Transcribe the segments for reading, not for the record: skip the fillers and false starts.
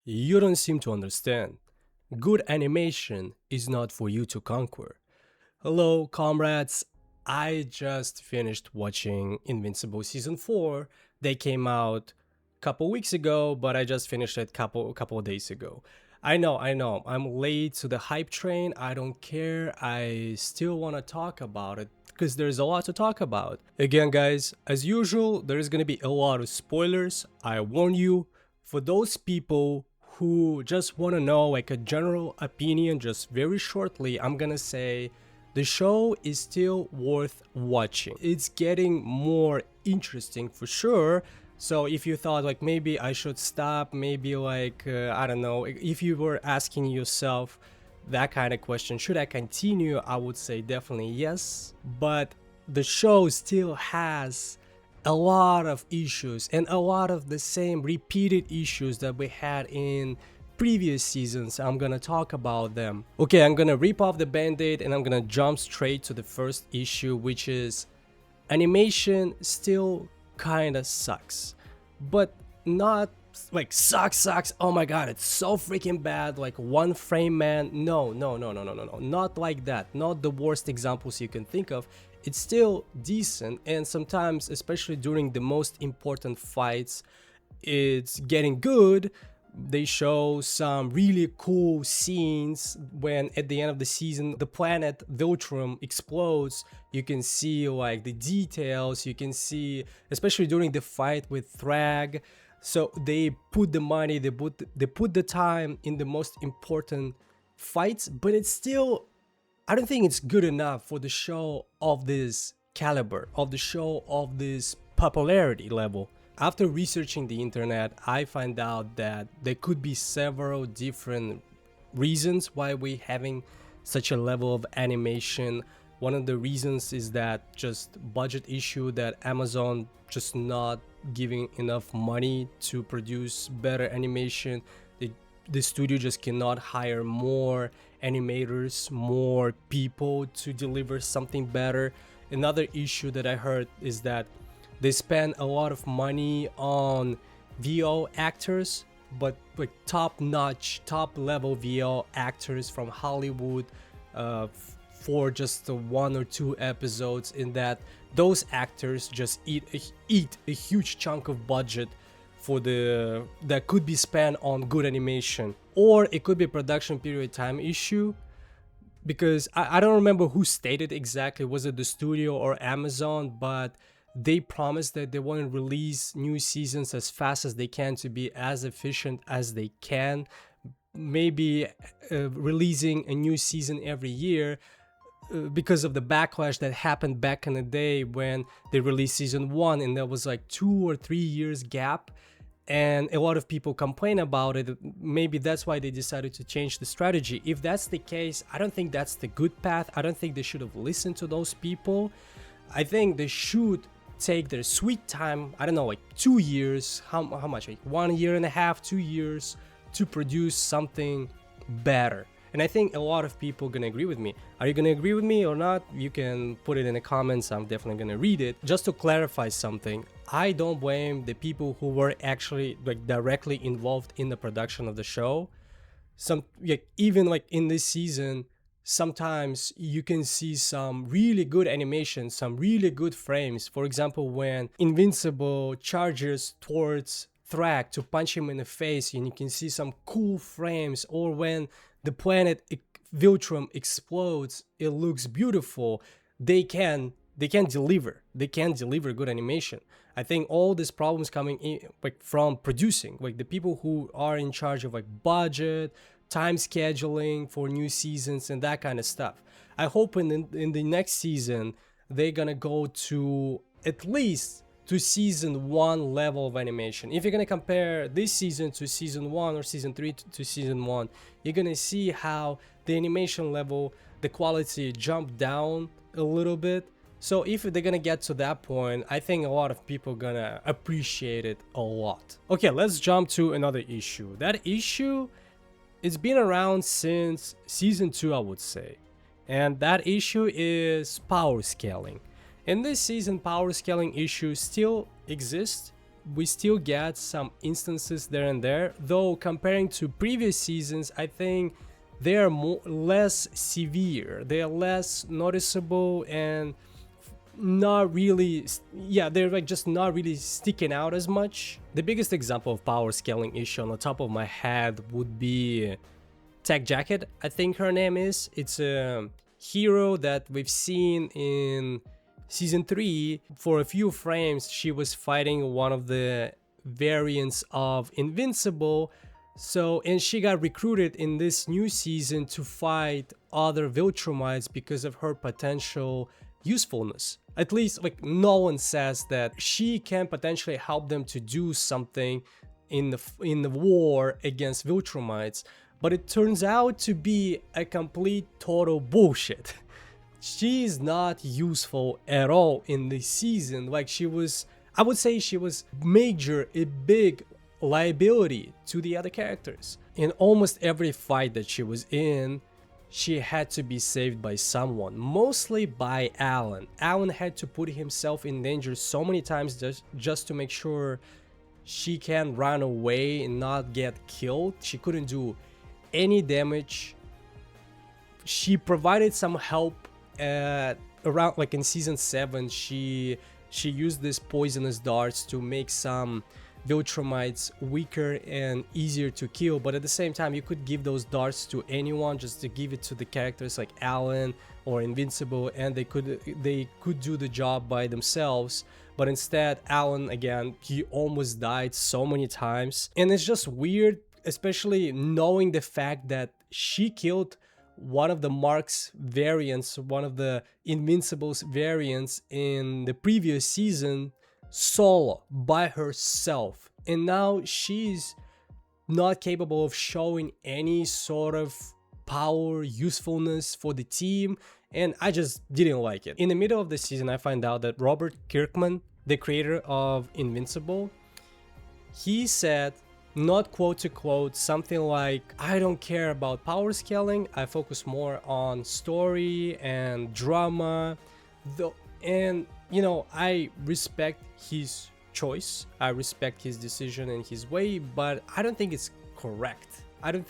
You don't seem to understand. Good animation is not for you to conquer. Hello, comrades. I just finished watching Invincible season 4. They came out a couple weeks ago, but I just finished it couple of days ago. I know. I'm late to the hype train. I don't care. I still want to talk about it because there's a lot to talk about. Again, guys, as usual, there's going to be a lot of spoilers. I warn you. For those people who just want to know like a general opinion, just very shortly, I'm gonna say the show is still worth watching. It's getting more interesting for sure. So if you thought like maybe I should stop, maybe like I don't know, if you were asking yourself that kind of question, should I continue? I would say definitely yes. But the show still has a lot of issues and a lot of the same repeated issues that we had in previous seasons. I'm gonna talk about them. Okay, I'm gonna rip off the band-aid and I'm gonna jump straight to the first issue, which is animation still kinda sucks, but not like sucks, oh my god, it's so freaking bad, like one frame man. No, not like that, not the worst examples you can think of. It's still decent, and sometimes, especially during the most important fights, it's getting good. They show some really cool scenes when at the end of the season the planet Viltrum explodes. You can see like the details, you can see, especially during the fight with Thragg. So they put the money, they put the time in the most important fights, but it's still, I don't think it's good enough for the show of this caliber, of the show of this popularity level. After researching the internet, I find out that there could be several different reasons why we're having such a level of animation. One of the reasons is that just budget issue, that Amazon just not giving enough money to produce better animation. The studio just cannot hire more animators, more people to deliver something better. Another issue that I heard is that they spend a lot of money on VO actors, but like top-notch, top-level VO actors from Hollywood for just 1 or 2 episodes, in that those actors just eat a huge chunk of budget for the that could be spent on good animation. Or it could be a production period time issue, because I don't remember who stated exactly, was it the studio or Amazon, but they promised that they want to release new seasons as fast as they can to be as efficient as they can. Maybe releasing a new season every year, because of the backlash that happened back in the day when they released season 1 and there was like 2 or 3 years gap, and a lot of people complain about it. Maybe that's why they decided to change the strategy. If that's the case, I don't think that's the good path. I don't think they should have listened to those people. I think they should take their sweet time, I don't know, like 2 years, how much, like 1.5 years, 2 years, to produce something better. And I think a lot of people gonna agree with me. Are you gonna agree with me or not? You can put it in the comments. I'm definitely gonna read it. Just to clarify something, I don't blame the people who were actually like directly involved in the production of the show. Some, like, even like in this season, sometimes you can see some really good animation, some really good frames. For example, when Invincible charges towards Thragg to punch him in the face, and you can see some cool frames. Or when the planet Viltrum explodes, it looks beautiful. They can deliver. They can deliver good animation. I think all these problems coming in like from producing, like the people who are in charge of like budget, time scheduling for new seasons and that kind of stuff. I hope in the next season they're gonna go to at least to season 1 level of animation. If you're gonna compare this season to season 1 or season 3 to season 1, you're gonna see how the animation level, the quality jumped down a little bit. So if they're gonna get to that point, I think a lot of people are gonna appreciate it a lot. Okay, let's jump to another issue. That issue, it's been around since season 2, I would say. And that issue is power scaling. In this season, power scaling issues still exist, we still get some instances there and there, though comparing to previous seasons, I think they are less severe, they are less noticeable, and not really, yeah, they're like just not really sticking out as much. The biggest example of power scaling issue on the top of my head would be Thragg Jacket, I think her name is. It's a hero that we've seen in season 3. For a few frames she was fighting one of the variants of Invincible, and she got recruited in this new season to fight other Viltrumites because of her potential usefulness. At least, like, no one says that she can potentially help them to do something in the war against Viltrumites, but it turns out to be a complete total bullshit. She's not useful at all in this season. Like, I would say she was a big liability to the other characters. In almost every fight that she was in, she had to be saved by someone, mostly by Alan. Alan had to put himself in danger so many times just to make sure she can run away and not get killed. She couldn't do any damage. She provided some help around, like in season 7, she used these poisonous darts to make some Viltrumites weaker and easier to kill, but at the same time you could give those darts to anyone, just to give it to the characters like Alan or Invincible, and they could do the job by themselves. But instead, Alan, again, he almost died so many times, and it's just weird, especially knowing the fact that she killed one of the Mark's variants, one of the Invincible's variants in the previous season, solo, by herself, and now she's not capable of showing any sort of power, usefulness for the team, and I just didn't like it. In the middle of the season, I find out that Robert Kirkman, the creator of Invincible, he said, not quote to quote, something like, I don't care about power scaling, I focus more on story and drama, and you know, I respect his choice, I respect his decision and his way, but I don't think it's correct. I don't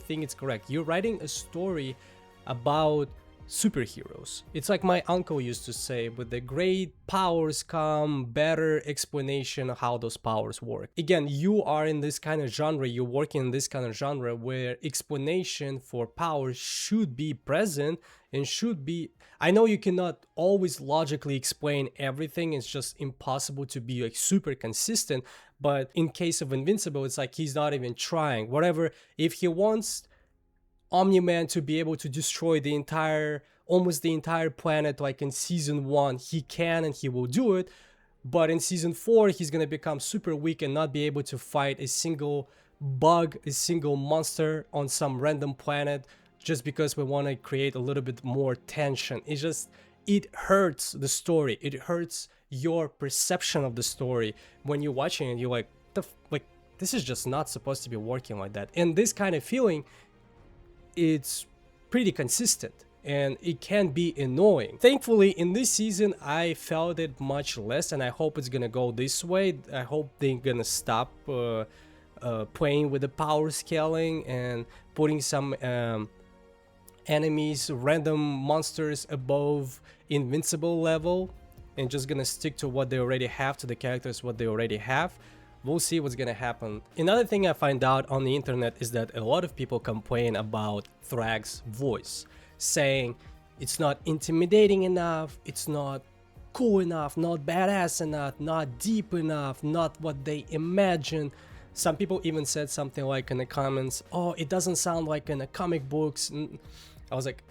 think it's correct. You're writing a story about superheroes. It's like my uncle used to say, with the great powers come better explanation of how those powers work. Again, you are in this kind of genre, you're working in this kind of genre where explanation for powers should be present and should be... I know you cannot always logically explain everything, it's just impossible to be like super consistent, but in case of Invincible, it's like he's not even trying. Whatever, if he wants Omni-Man to be able to destroy almost the entire planet, like in season 1, he can and he will do it, but in season 4 he's gonna become super weak and not be able to fight a single bug, a single monster on some random planet, just because we want to create a little bit more tension. It hurts the story, it hurts your perception of the story. When you're watching it, you're like, this is just not supposed to be working like that. And this kind of feeling, it's pretty consistent and it can be annoying. Thankfully, in this season, I felt it much less, and I hope it's gonna go this way. I hope they're gonna stop playing with the power scaling and putting some enemies, random monsters above Invincible level, and just gonna stick to what they already have, to the characters what they already have. We'll see what's gonna happen. Another thing I find out on the internet is that a lot of people complain about Thragg's voice, saying it's not intimidating enough, it's not cool enough, not badass enough, not deep enough, not what they imagine. Some people even said something like in the comments, oh, it doesn't sound like in the comic books. I was like,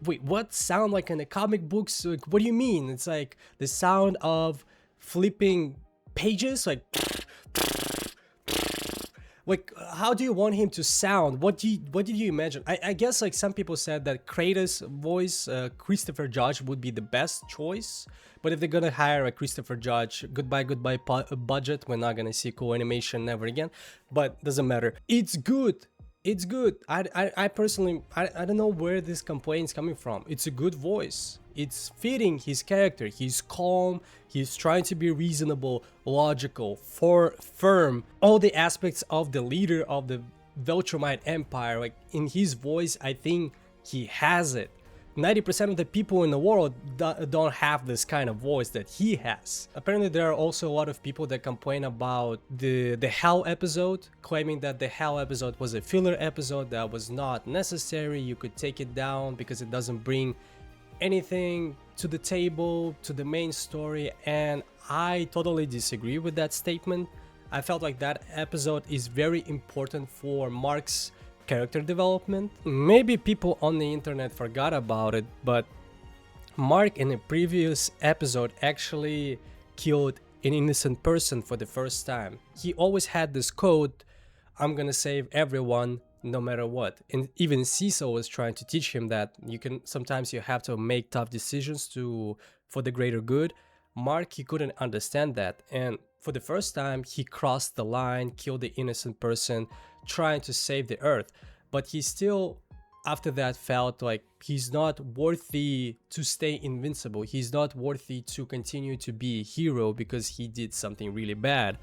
wait, what sound like in the comic books? Like, what do you mean? It's like the sound of flipping pages, like how do you want him to sound? What did you imagine? I guess like some people said that Kratos' voice, Christopher Judge, would be the best choice, but if they're gonna hire a Christopher Judge, goodbye budget, we're not gonna see cool animation ever again. But doesn't matter, it's good. It's good. I personally, I don't know where this complaint is coming from. It's a good voice. It's fitting his character. He's calm. He's trying to be reasonable, logical, firm. All the aspects of the leader of the Viltrumite Empire, like in his voice, I think he has it. 90% of the people in the world don't have this kind of voice that he has. Apparently there are also a lot of people that complain about the Hell episode, claiming that the Hell episode was a filler episode that was not necessary. You could take it down because it doesn't bring anything to the table, to the main story, and I totally disagree with that statement. I felt like that episode is very important for Mark's character development. Maybe people on the internet forgot about it, but Mark in a previous episode actually killed an innocent person for the first time. He always had this code, I'm gonna save everyone no matter what. And even Cecil was trying to teach him that sometimes you have to make tough decisions for the greater good. Mark, he couldn't understand that, and for the first time he crossed the line, killed the innocent person, trying to save the earth. But he still, after that, felt like he's not worthy to stay invincible. He's not worthy to continue to be a hero because he did something really bad.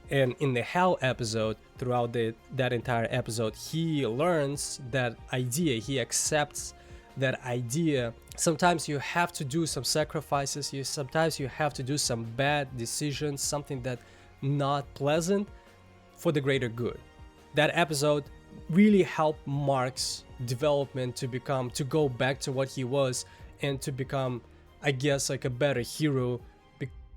And in the Hell episode, throughout that entire episode, he learns that idea, he accepts that idea. Sometimes you have to do some sacrifices, sometimes you have to do some bad decisions, something that not pleasant for the greater good. That episode really helped Mark's development to go back to what he was and to become, I guess, like a better hero,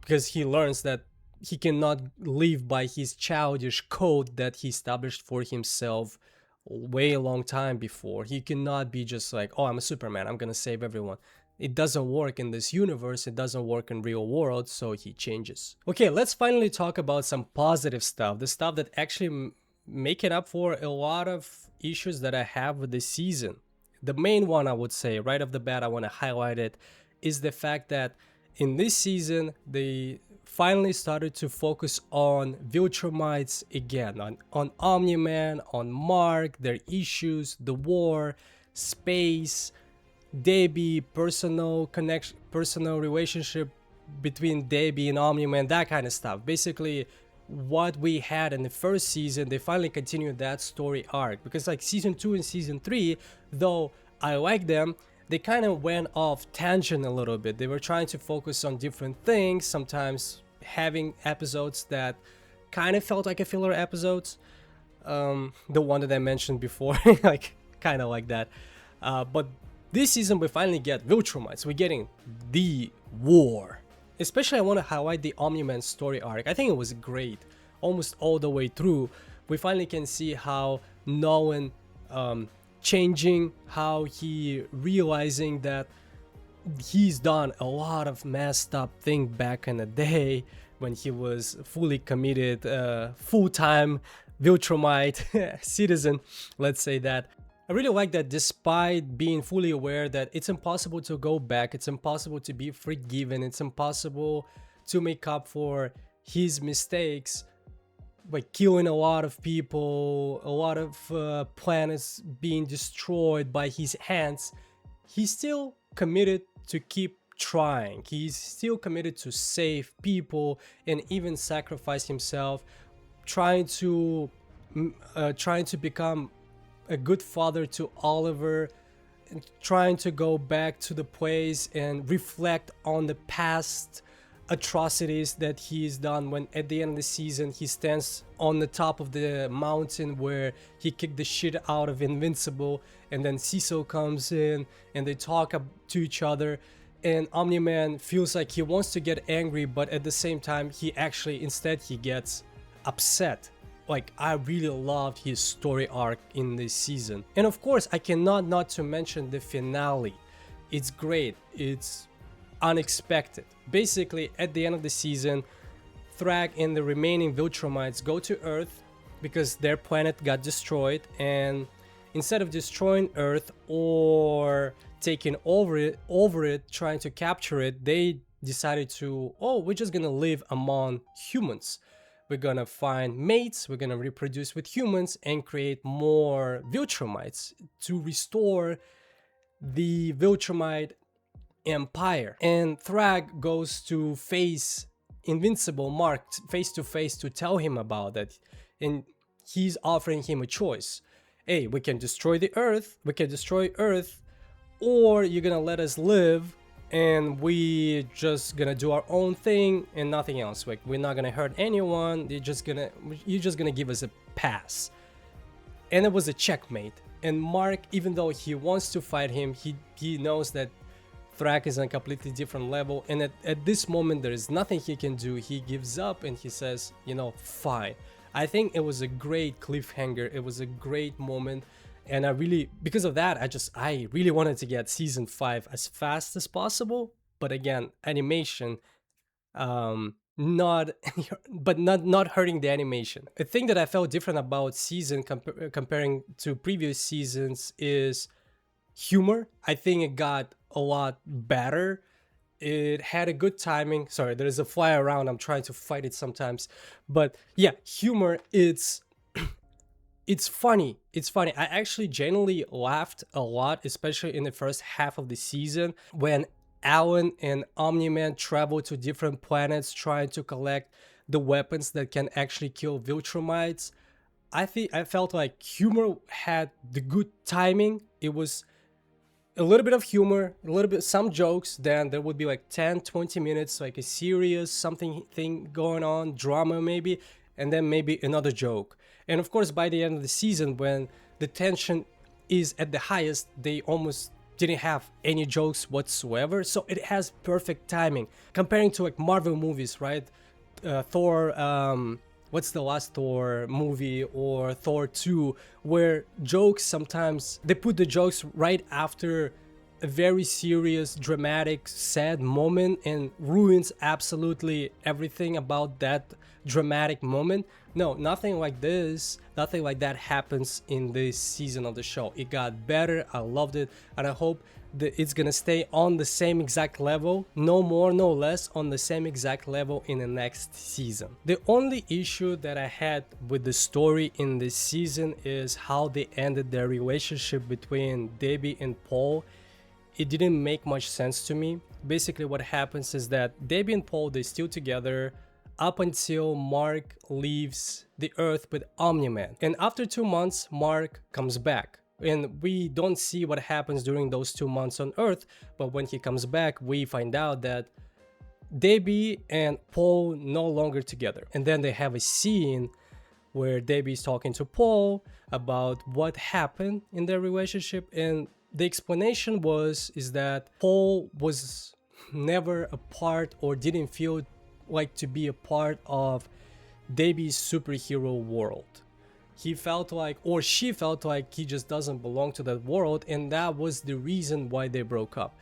because he learns that he cannot live by his childish code that he established for himself way a long time before. He cannot be just like, oh, I'm a Superman, I'm gonna save everyone. It doesn't work in this universe, it doesn't work in real world, so he changes. Okay, let's finally talk about some positive stuff, the stuff that actually making up for a lot of issues that I have with this season. The main one, I would say, right off the bat, I want to highlight it, is the fact that in this season, they finally started to focus on Viltrumites again, on Omni-Man, on Mark, their issues, the war, space, Debbie, personal connection, personal relationship between Debbie and Omni-Man, that kind of stuff. Basically, what we had in the first season, they finally continued that story arc, because like season 2 and season 3, though I like them, they kind of went off tangent a little bit. They were trying to focus on different things, sometimes having episodes that kind of felt like a filler episodes. The one that I mentioned before, like kind of like that. But this season we finally get Viltrumites, we're getting the war. Especially I want to highlight the Omni-Man story arc. I think it was great, almost all the way through. We finally can see how Nolan changing, how he realizing that he's done a lot of messed up thing back in the day when he was fully committed, full-time Viltrumite citizen, let's say that. I really like that despite being fully aware that it's impossible to go back, it's impossible to be forgiven, it's impossible to make up for his mistakes by killing a lot of people, a lot of planets being destroyed by his hands, he's still committed to keep trying. He's still committed to save people and even sacrifice himself, trying to become a good father to Oliver, and trying to go back to the place and reflect on the past atrocities that he's done, when at the end of the season he stands on the top of the mountain where he kicked the shit out of Invincible, and then Cecil comes in and they talk to each other, and Omni-Man feels like he wants to get angry, but at the same time he gets upset. Like, I really loved his story arc in this season. And of course, I cannot not to mention the finale. It's great. It's unexpected. Basically, at the end of the season, Thragg and the remaining Viltrumites go to Earth because their planet got destroyed, and instead of destroying Earth or taking over it, trying to capture it, they decided to, oh, we're just gonna live among humans. we're gonna find mates, we're gonna reproduce with humans and create more Viltrumites to restore the Viltrumite empire. And Thragg goes to face Invincible Mark face to face to tell him about that, and he's offering him a choice. Hey, we can destroy the Earth, or you're gonna let us live and we just gonna do our own thing and nothing else. Like, we're not gonna hurt anyone, you're just gonna give us a pass. And it was a checkmate. And Mark, even though he wants to fight him, he knows that Thragg is on a completely different level, and at this moment there is nothing he can do. He gives up and he says, you know, fine. I think it was a great cliffhanger, it was a great moment, and because of that, I really wanted to get season 5 as fast as possible. But again, animation, not hurting the animation. A thing that I felt different about season comparing to previous seasons is humor. I think it got a lot better. It had a good timing. Sorry, there's a fly around, I'm trying to fight it sometimes. But yeah, humor, it's funny. I actually genuinely laughed a lot, especially in the first half of the season when Alan and Omni-Man travel to different planets trying to collect the weapons that can actually kill Viltrumites. I felt like humor had the good timing. It was a little bit of humor, some jokes, then there would be like 10-20 minutes, like a serious thing going on, drama maybe, and then maybe another joke. And of course, by the end of the season, when the tension is at the highest, they almost didn't have any jokes whatsoever. So it has perfect timing comparing to like Marvel movies, right? Thor, what's the last Thor movie, or Thor 2, where jokes sometimes, they put the jokes right after a very serious, dramatic, sad moment and ruins absolutely everything about that dramatic moment. No, nothing like this, nothing like that happens in this season of the show. It got better, I loved it, and I hope that it's gonna stay on the same exact level, no more, no less, on the same exact level in the next season. The only issue that I had with the story in this season is how they ended their relationship between Debbie and Paul. It didn't make much sense to me. Basically what happens is that Debbie and Paul, they're still together up until Mark leaves the Earth with Omni-Man. And after 2 months, Mark comes back. And we don't see what happens during those 2 months on Earth, but when he comes back, we find out that Debbie and Paul no longer together. And then they have a scene where Debbie's talking to Paul about what happened in their relationship, and the explanation is that Paul was never a part, or didn't feel like to be a part of Debbie's superhero world. He felt like, or she felt like, he just doesn't belong to that world, and that was the reason why they broke up.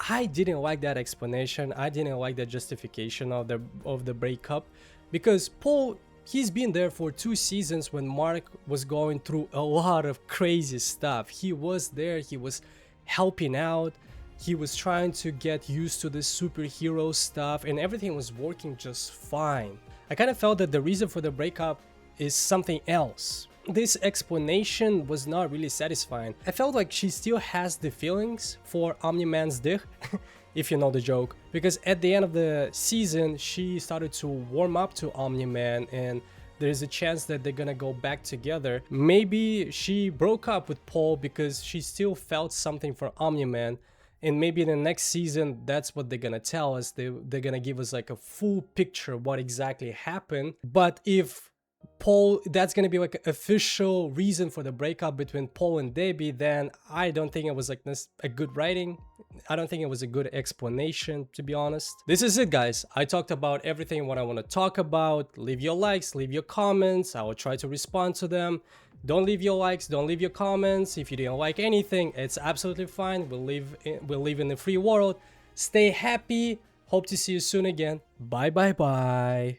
I didn't like that explanation. I didn't like that justification of the breakup, because Paul, he's been there for 2 seasons when Mark was going through a lot of crazy stuff. He was there, he was helping out, he was trying to get used to this superhero stuff, and everything was working just fine. I kind of felt that the reason for the breakup is something else. This explanation was not really satisfying. I felt like she still has the feelings for Omni-Man's dick, if you know the joke, because at the end of the season she started to warm up to Omni-Man, and there's a chance that they're gonna go back together. Maybe she broke up with Paul because she still felt something for Omni-Man, and maybe in the next season that's what they're gonna tell us. They're gonna give us like a full picture of what exactly happened. But if Paul, that's gonna be like an official reason for the breakup between Paul and Debbie, then I don't think it was like this a good writing. I don't think it was a good explanation, to be honest. This is it, guys. I talked about everything what I want to talk about. Leave your likes, leave your comments. I will try to respond to them. Don't leave your likes, don't leave your comments. If you didn't like anything, it's absolutely fine. We'll live in a free world. Stay happy. Hope to see you soon again. Bye bye bye.